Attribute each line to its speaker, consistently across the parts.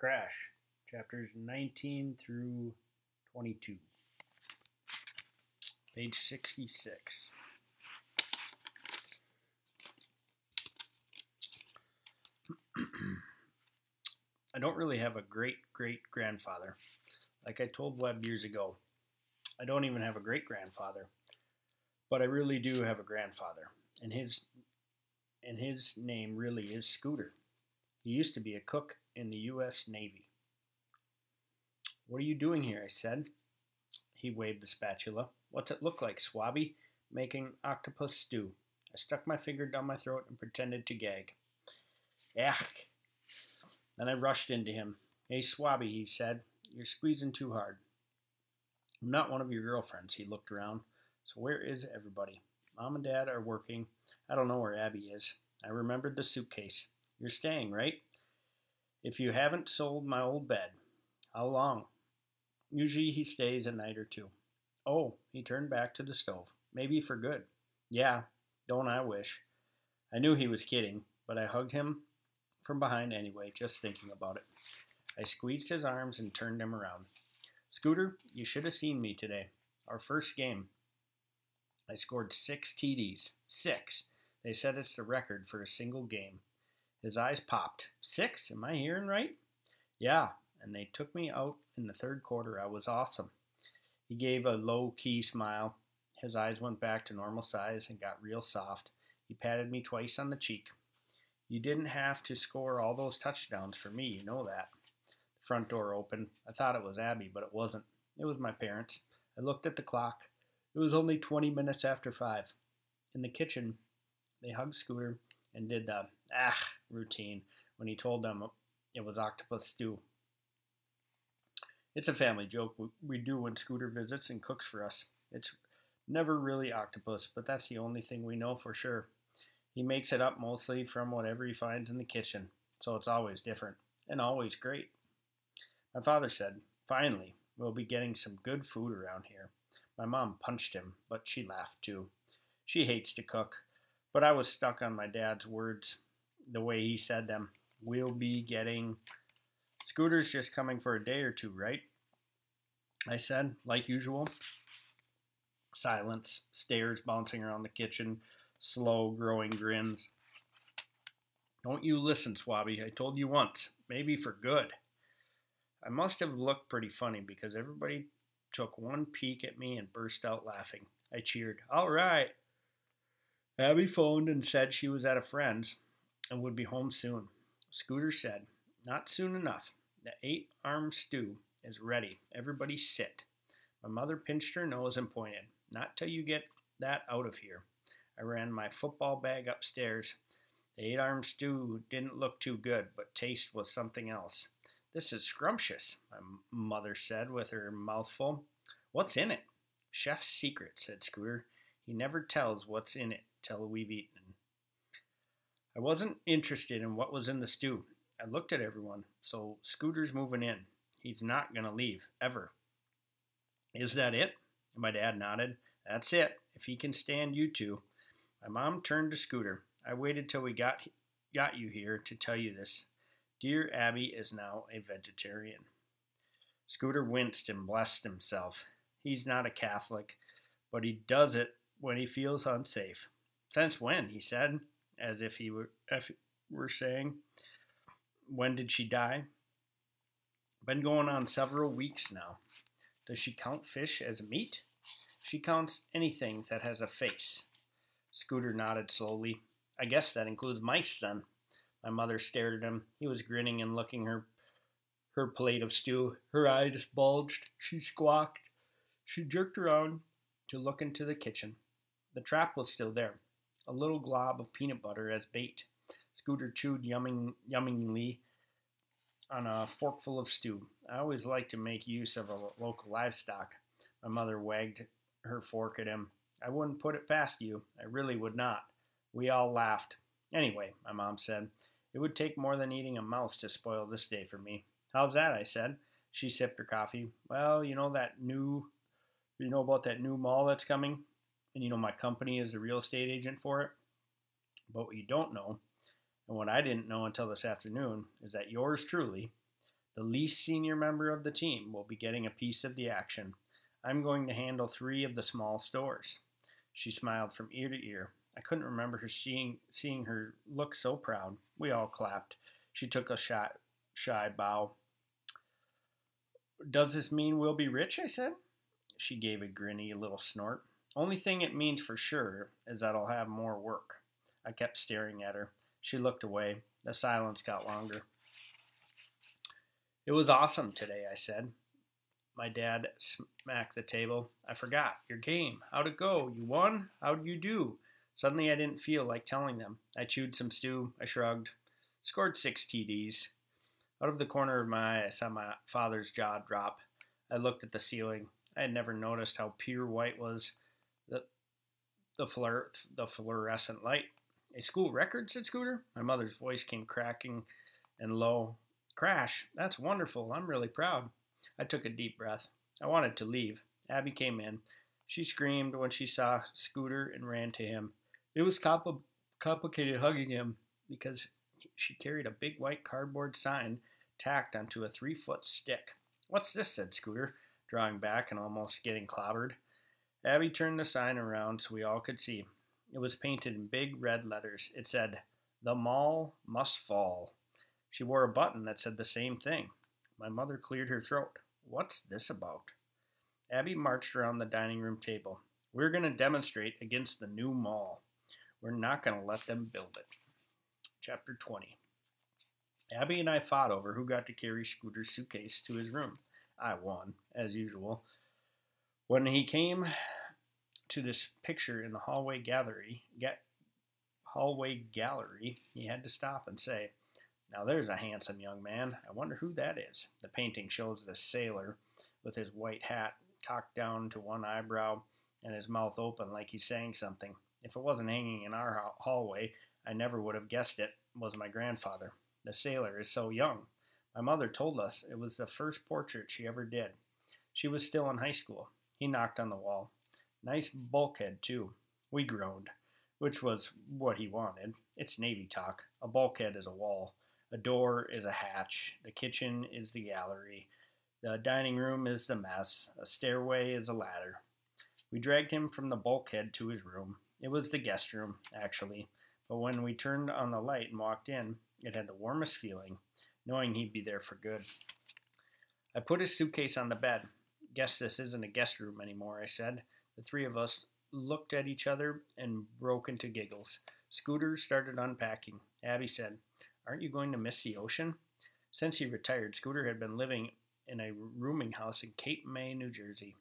Speaker 1: Crash, chapters 19 through 22. Page 66. I don't really have a great-great-grandfather. Like I told Webb years ago, I don't even have a great-grandfather. But I really do have a grandfather, and his name really is Scooter. He used to be a cook in the U.S. Navy. "What are you doing here?" I said. He waved the spatula. "What's it look like, Swabby?" "Making octopus stew." I stuck my finger down my throat and pretended to gag. Ach! Then I rushed into him. "Hey, Swabby," he said, "you're squeezing too hard." "I'm not one of your girlfriends." He looked around. "So where is everybody?" "Mom and Dad are working. I don't know where Abby is." I remembered the suitcase. "You're staying, right?" "If you haven't sold my old bed." "How long?" "Usually he stays a night or two." "Oh," he turned back to the stove. "Maybe for good." "Yeah, don't I wish." I knew he was kidding, but I hugged him from behind anyway, just thinking about it. I squeezed his arms and turned him around. "Scooter, you should have seen me today. Our first game. I scored 6 TDs. 6. They said it's the record for a single game." His eyes popped. 6? Am I hearing right? "Yeah, and they took me out in the third quarter. I was awesome." He gave a low-key smile. His eyes went back to normal size and got real soft. He patted me twice on the cheek. "You didn't have to score all those touchdowns for me, you know that." The front door opened. I thought it was Abby, but it wasn't. It was my parents. I looked at the clock. It was only 20 minutes after 5. In the kitchen, they hugged Scooter and did the routine when he told them it was octopus stew. It's a family joke we do when Scooter visits and cooks for us. It's never really octopus, but that's the only thing we know for sure. He makes it up mostly from whatever he finds in the kitchen, so it's always different and always great. My father said, "Finally, we'll be getting some good food around here." My mom punched him, but she laughed too. She hates to cook, but I was stuck on my dad's words, the way he said them. "We'll be getting..." "Scooter's just coming for a day or two, right?" I said, like usual. Silence, stares bouncing around the kitchen, slow growing grins. "Don't you listen, Swabby. I told you once. Maybe for good." I must have looked pretty funny because everybody took one peek at me and burst out laughing. I cheered. "All right." Abby phoned and said she was at a friend's and would be home soon. Scooter said, "Not soon enough. The 8-arm stew is ready. Everybody sit." My mother pinched her nose and pointed. "Not till you get that out of here." I ran my football bag upstairs. The 8-arm stew didn't look too good, but taste was something else. "This is scrumptious," my mother said with her mouth full. "What's in it?" "Chef's secret," said Scooter. "He never tells what's in it till we've eaten." I wasn't interested in what was in the stew. I looked at everyone. "So Scooter's moving in. He's not going to leave, ever." "Is that it?" My dad nodded. "That's it, if he can stand you two." My mom turned to Scooter. "I waited till we got you here to tell you this. Dear Abby is now a vegetarian." Scooter winced and blessed himself. He's not a Catholic, but he does it when he feels unsafe. "Since when?" he said, as if he were saying, "When did she die?" "Been going on several weeks now." "Does she count fish as meat?" "She counts anything that has a face." Scooter nodded slowly. "I guess that includes mice, then." My mother stared at him. He was grinning and licking her plate of stew. Her eyes bulged. She squawked. She jerked around to look into the kitchen. The trap was still there, a little glob of peanut butter as bait. Scooter chewed yummingly on a forkful of stew. "I always like to make use of a local livestock." My mother wagged her fork at him. "I wouldn't put it past you. I really would not." We all laughed. "Anyway," my mom said, "it would take more than eating a mouse to spoil this day for me." "How's that?" I said. She sipped her coffee. "Well, you know about that new mall that's coming? And you know my company is the real estate agent for it? But what you don't know, and what I didn't know until this afternoon, is that yours truly, The least senior member of the team will be getting a piece of the action. I'm going to handle 3 of the small stores." She smiled from ear to ear. I couldn't remember her seeing her look so proud. We all clapped. She took a shy bow. "Does this mean we'll be rich?" I said. She gave a grinny little snort. "Only thing it means for sure is that I'll have more work." I kept staring at her. She looked away. The silence got longer. "It was awesome today," I said. My dad smacked the table. "I forgot. Your game. How'd it go? You won? How'd you do?" Suddenly I didn't feel like telling them. I chewed some stew. I shrugged. "Scored 6 TDs. Out of the corner of my eye, I saw my father's jaw drop. I looked at the ceiling. I had never noticed how pure white was the fluorescent light. "A school record?" said Scooter. My mother's voice came cracking and low. "Crash, that's wonderful. I'm really proud." I took a deep breath. I wanted to leave. Abby came in. She screamed when she saw Scooter and ran to him. It was complicated hugging him because she carried a big white cardboard sign tacked onto a 3-foot stick. "What's this?" said Scooter, drawing back and almost getting clobbered. Abby turned the sign around so we all could see. It was painted in big red letters. It said, "The mall must fall." She wore a button that said the same thing. My mother cleared her throat. "What's this about?" Abby marched around the dining room table. "We're going to demonstrate against the new mall. We're not going to let them build it." Chapter 20. Abby and I fought over who got to carry Scooter's suitcase to his room. I won, as usual. When he came to this picture in the hallway gallery, he had to stop and say, "Now there's a handsome young man. I wonder who that is." The painting shows the sailor with his white hat cocked down to one eyebrow and his mouth open like he's saying something. If it wasn't hanging in our hallway, I never would have guessed it was my grandfather. The sailor is so young. My mother told us it was the first portrait she ever did. She was still in high school. He knocked on the wall. "Nice bulkhead, too." We groaned, which was what he wanted. It's Navy talk. A bulkhead is a wall. A door is a hatch. The kitchen is the gallery. The dining room is the mess. A stairway is a ladder. We dragged him from the bulkhead to his room. It was the guest room, actually, but when we turned on the light and walked in, it had the warmest feeling, knowing he'd be there for good. I put his suitcase on the bed. "Guess this isn't a guest room anymore," I said. The 3 of us looked at each other and broke into giggles. Scooter started unpacking. Abby said, "Aren't you going to miss the ocean?" Since he retired, Scooter had been living in a rooming house in Cape May, New Jersey.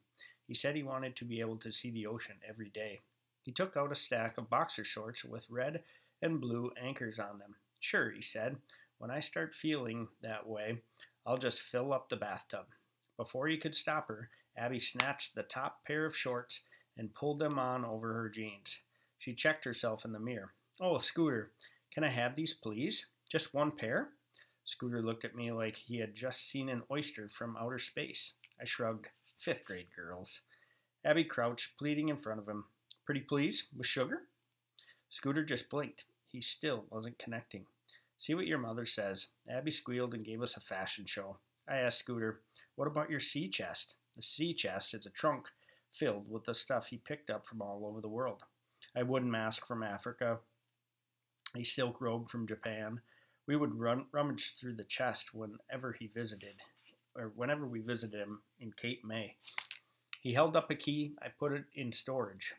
Speaker 1: He said he wanted to be able to see the ocean every day. He took out a stack of boxer shorts with red and blue anchors on them. "Sure," he said, "when I start feeling that way, I'll just fill up the bathtub." Before he could stop her, Abby snatched the top pair of shorts and pulled them on over her jeans. She checked herself in the mirror. "Oh, Scooter, can I have these, please? Just 1 pair?" Scooter looked at me like he had just seen an oyster from outer space. I shrugged. 5th grade girls. Abby crouched, pleading in front of him. "Pretty please, with sugar?" Scooter just blinked. He still wasn't connecting. "See what your mother says." Abby squealed and gave us a fashion show. I asked Scooter, "What about your sea chest?" The sea chest is a trunk filled with the stuff he picked up from all over the world. A wooden mask from Africa, a silk robe from Japan. We would rummage through the chest whenever we visited him in Cape May. He held up a key. I put it in storage.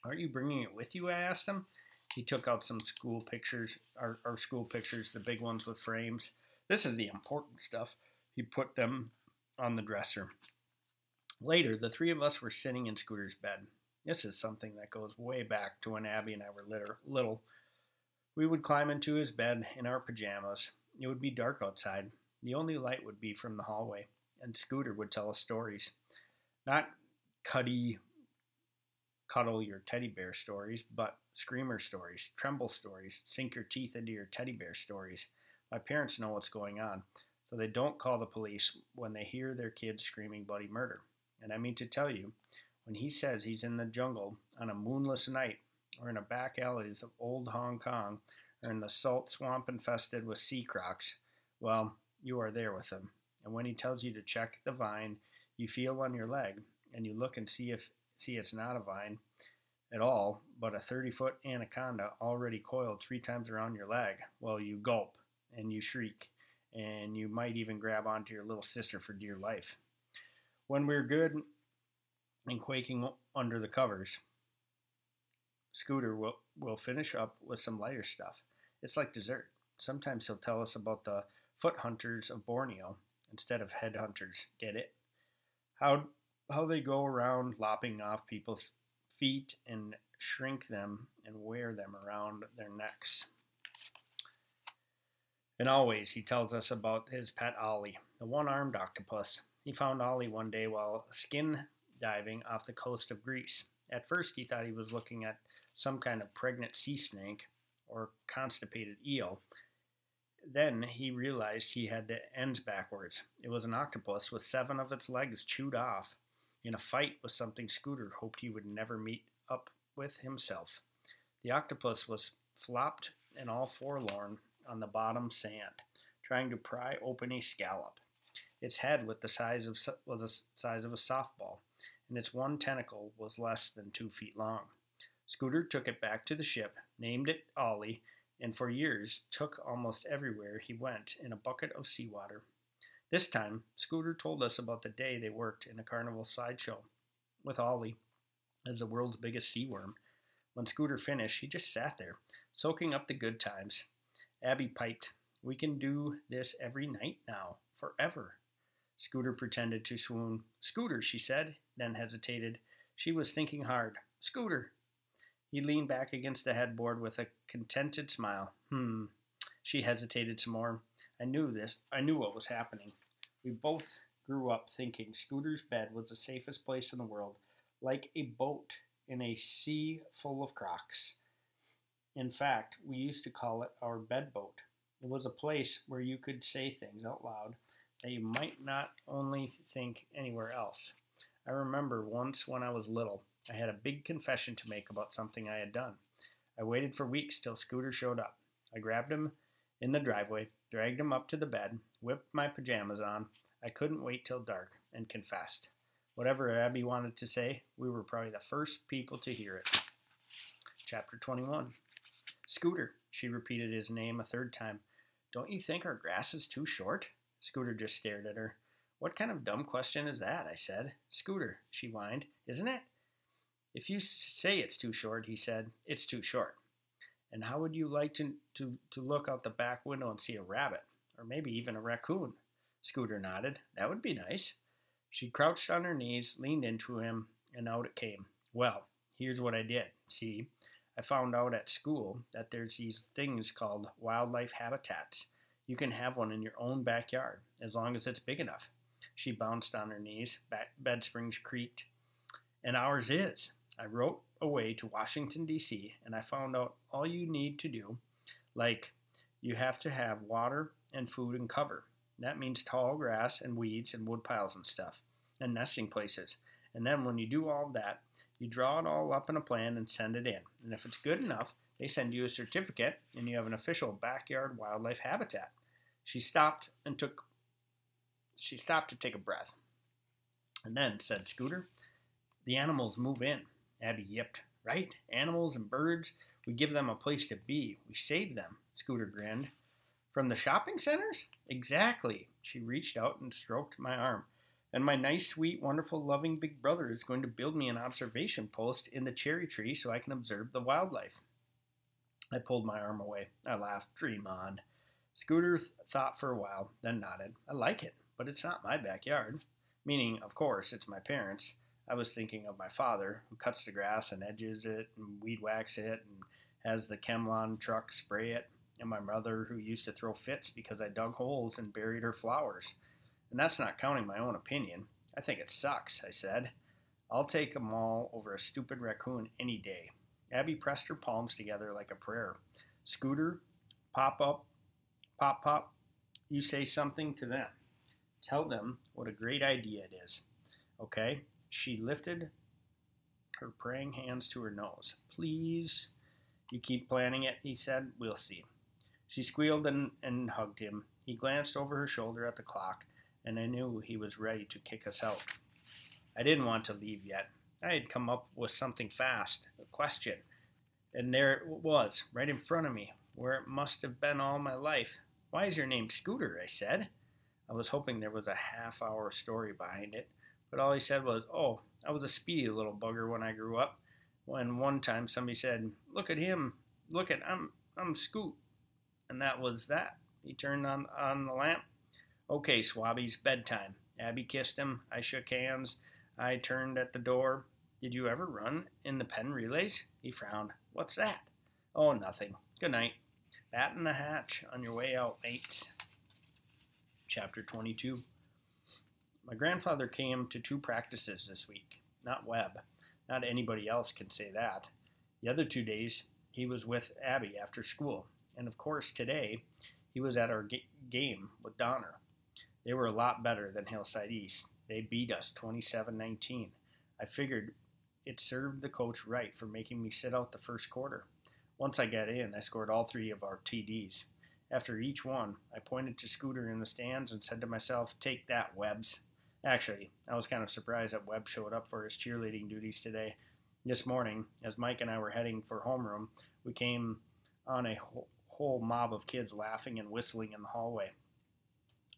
Speaker 1: "Aren't you bringing it with you?" I asked him. He took out some school pictures, our school pictures, the big ones with frames. "This is the important stuff." He put them on the dresser. Later, the 3 of us were sitting in Scooter's bed. This is something that goes way back to when Abby and I were little. We would climb into his bed in our pajamas. It would be dark outside. The only light would be from the hallway, and Scooter would tell us stories. Not cuddle your teddy bear stories, but screamer stories, tremble stories, sink your teeth into your teddy bear stories. My parents know what's going on, so they don't call the police when they hear their kids screaming bloody murder. And I mean to tell you, when he says he's in the jungle on a moonless night, or in a back alleys of old Hong Kong, or in the salt swamp infested with sea crocs, well, you are there with him. And when he tells you to check the vine, you feel on your leg, and you look and see it's not a vine at all, but a 30-foot anaconda already coiled 3 times around your leg. Well, you gulp, and you shriek, and you might even grab onto your little sister for dear life. When we're good and quaking under the covers, Scooter will finish up with some lighter stuff. It's like dessert. Sometimes he'll tell us about the foot hunters of Borneo instead of head hunters. Get it? How they go around lopping off people's feet and shrink them and wear them around their necks. And always he tells us about his pet Ollie, the one-armed octopus. He found Ollie one day while skin diving off the coast of Greece. At first he thought he was looking at some kind of pregnant sea snake or constipated eel. Then he realized he had the ends backwards. It was an octopus with 7 of its legs chewed off in a fight with something Scooter hoped he would never meet up with himself. The octopus was flopped and all forlorn on the bottom sand, trying to pry open a scallop. Its head was the size of a softball, and its one tentacle was less than 2 feet long. Scooter took it back to the ship, named it Ollie, and for years took almost everywhere he went in a bucket of seawater. This time, Scooter told us about the day they worked in a carnival sideshow with Ollie as the world's biggest sea worm. When Scooter finished, he just sat there, soaking up the good times. Abby piped, "We can do this every night now, forever." Scooter pretended to swoon. "Scooter," she said, then hesitated. She was thinking hard. "Scooter." He leaned back against the headboard with a contented smile. She hesitated some more. I knew what was happening. We both grew up thinking Scooter's bed was the safest place in the world, like a boat in a sea full of crocs. In fact, we used to call it our bed boat. It was a place where you could say things out loud that you might not only think anywhere else. I remember once when I was little, I had a big confession to make about something I had done. I waited for weeks till Scooter showed up. I grabbed him in the driveway, dragged him up to the bed, whipped my pajamas on. I couldn't wait till dark, and confessed. Whatever Abby wanted to say, we were probably the first people to hear it. Chapter 21. "Scooter," she repeated his name a 3rd time. "Don't you think our grass is too short?" Scooter just stared at her. "What kind of dumb question is that?" I said. "Scooter," she whined, "isn't it?" "If you say it's too short," he said, "it's too short." "And how would you like to look out the back window and see a rabbit? Or maybe even a raccoon?" Scooter nodded. "That would be nice." She crouched on her knees, leaned into him, and out it came. "Well, here's what I did. See, I found out at school that there's these things called wildlife habitats. You can have one in your own backyard, as long as it's big enough." She bounced on her knees. Bed springs creaked. "And ours is. I wrote away to Washington, D.C., and I found out all you need to do. Like, you have to have water and food and cover. That means tall grass and weeds and wood piles and stuff, and nesting places. And then when you do all that, you draw it all up in a plan and send it in. And if it's good enough, they send you a certificate, and you have an official backyard wildlife habitat." She stopped to take a breath. "And then," said Scooter, "the animals move in." Abby yipped. "Right? Animals and birds. We give them a place to be. We save them." Scooter grinned. "From the shopping centers?" "Exactly." She reached out and stroked my arm. "And my nice, sweet, wonderful, loving big brother is going to build me an observation post in the cherry tree so I can observe the wildlife." I pulled my arm away. I laughed. "Dream on." Scooter thought for a while, then nodded. "I like it, but it's not my backyard." Meaning, of course, it's my parents'. I was thinking of my father, who cuts the grass and edges it and weed whacks it and has the Chemlon truck spray it, and my mother, who used to throw fits because I dug holes and buried her flowers. And that's not counting my own opinion. "I think it sucks," I said. "I'll take 'em all over a stupid raccoon any day." Abby pressed her palms together like a prayer. "Scooter, pop up, pop, pop. You say something to them. Tell them what a great idea it is. Okay?" She lifted her praying hands to her nose. "Please." "You keep planning it," he said. "We'll see." She squealed and hugged him. He glanced over her shoulder at the clock, and I knew he was ready to kick us out. I didn't want to leave yet. I had come up with something fast, a question, and there it was, right in front of me, where it must have been all my life. "Why is your name Scooter?" I said. I was hoping there was a half-hour story behind it, but all he said was, "Oh, I was a speedy little bugger when I grew up. When one time somebody said, 'Look at him, I'm Scoot,' and that was that." He turned on the lamp. "Okay, Swabbies, bedtime." Abby kissed him. I shook hands. I turned at the door. "Did you ever run in the pen relays?" He frowned. "What's that?" "Oh, nothing. Good night. Batten the hatch on your way out, mates." Chapter 22. My grandfather came to 2 practices this week. Not Webb. Not anybody else can say that. The other 2 days, he was with Abby after school. And of course, today, he was at our game with Donner. They were a lot better than Hillside East. They beat us 27-19. I figured it served the coach right for making me sit out the first quarter. Once I got in, I scored all 3 of our TDs. After each one, I pointed to Scooter in the stands and said to myself, "Take that, Webbs." Actually, I was kind of surprised that Webb showed up for his cheerleading duties today. This morning, as Mike and I were heading for homeroom, we came on a whole mob of kids laughing and whistling in the hallway.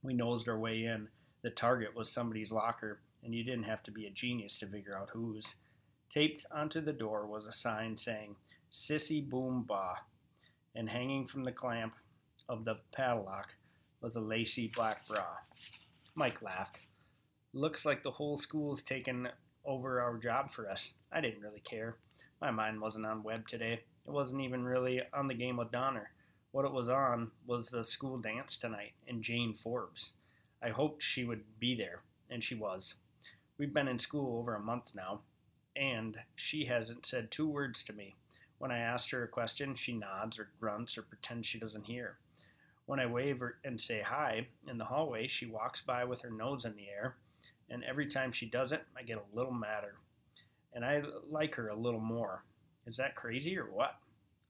Speaker 1: We nosed our way in. The target was somebody's locker, and you didn't have to be a genius to figure out whose. Taped onto the door was a sign saying, "Sissy Boom Bah," and hanging from the clamp of the padlock was a lacy black bra. Mike laughed. "Looks like the whole school's taken over our job for us." I didn't really care. My mind wasn't on Webb today. It wasn't even really on the game with Donner. What it was on was the school dance tonight and Jane Forbes. I hoped she would be there, and she was. We've been in school over a month now, and she hasn't said 2 words to me. When I asked her a question, she nods or grunts or pretends she doesn't hear. When I wave and say hi in the hallway, she walks by with her nose in the air, and every time she does it, I get a little madder. And I like her a little more. Is that crazy or what?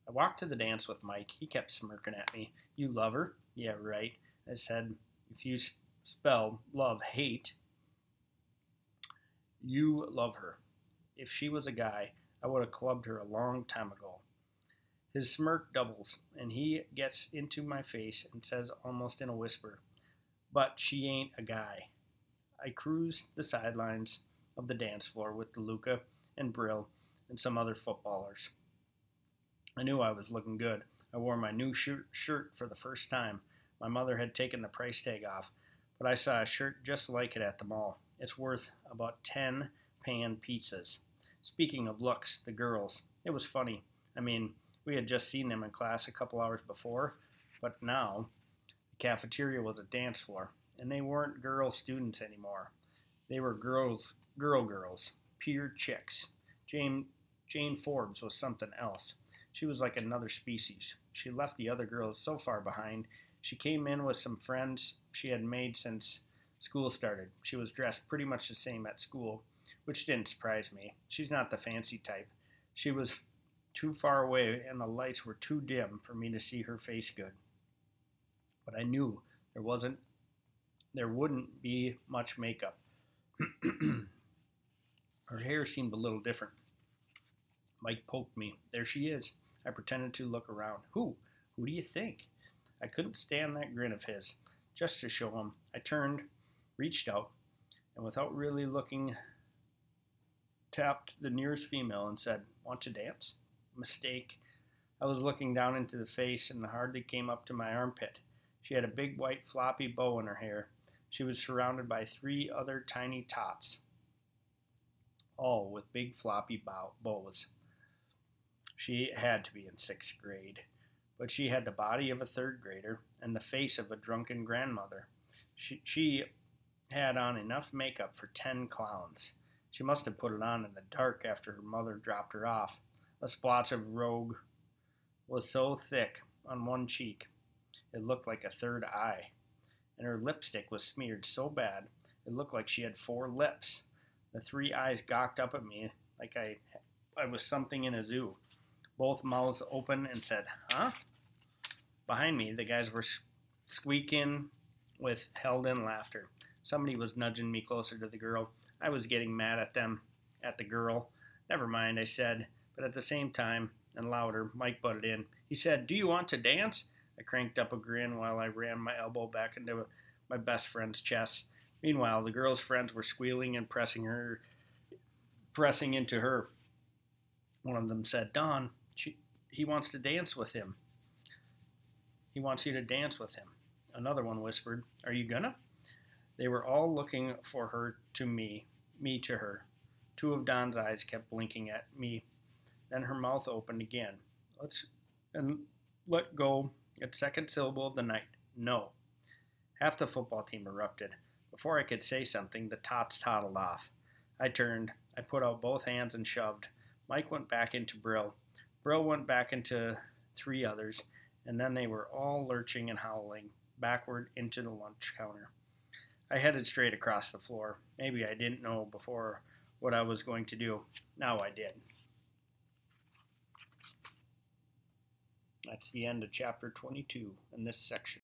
Speaker 1: I walked to the dance with Mike. He kept smirking at me. "You love her?" "Yeah, right." I said, "If you spell love hate, you love her. If she was a guy, I would have clubbed her a long time ago." His smirk doubles, and he gets into my face and says almost in a whisper, "But she ain't a guy." I cruised the sidelines of the dance floor with DeLuca and Brill and some other footballers. I knew I was looking good. I wore my new shirt for the first time. My mother had taken the price tag off, but I saw a shirt just like it at the mall. It's worth about 10 pan pizzas. Speaking of looks, the girls. It was funny. I mean, we had just seen them in class a couple hours before, but now the cafeteria was a dance floor, and they weren't girl students anymore. They were girls, pure chicks. Jane Forbes was something else. She was like another species. She left the other girls so far behind. She came in with some friends she had made since school started. She was dressed pretty much the same at school, which didn't surprise me. She's not the fancy type. She was too far away, and the lights were too dim for me to see her face good. But I knew there wouldn't be much makeup. Her hair seemed a little different. Mike poked me. "There she is." I pretended to look around. Who do you think?" I couldn't stand that grin of his. Just to show him, I turned, reached out, and without really looking, tapped the nearest female and said, "Want to dance?" Mistake. I was looking down into the face and hardly came up to my armpit. She had a big white floppy bow in her hair. She was surrounded by 3 other tiny tots, all with big floppy bows. She had to be in 6th grade, but she had the body of a 3rd grader and the face of a drunken grandmother. She had on enough makeup for 10 clowns. She must have put it on in the dark after her mother dropped her off. A splotch of rouge was so thick on one cheek it looked like a 3rd eye, and her lipstick was smeared so bad it looked like she had 4 lips. The 3 eyes gawked up at me like I was something in a zoo. Both mouths open and said, "Huh?" Behind me, the guys were squeak in with held-in laughter. Somebody was nudging me closer to the girl. I was getting mad at them, at the girl. Never mind, I said, but at the same time, and louder, Mike butted in. He said, "Do you want to dance?" I cranked up a grin while I ran my elbow back into my best friend's chest. Meanwhile, the girl's friends were squealing and pressing into her. One of them said, "Dawn, he wants to dance with him. He wants you to dance with him." Another one whispered, "Are you gonna?" They were all looking for her to me to her. Two of Dawn's eyes kept blinking at me. Then her mouth opened again. Let go at second syllable of the night. No. Half the football team erupted. Before I could say something, the tots toddled off. I turned. I put out both hands and shoved. Mike went back into Brill. Brill went back into three others, and then they were all lurching and howling backward into the lunch counter. I headed straight across the floor. Maybe I didn't know before what I was going to do. Now I did. That's the end of chapter 22 in this section.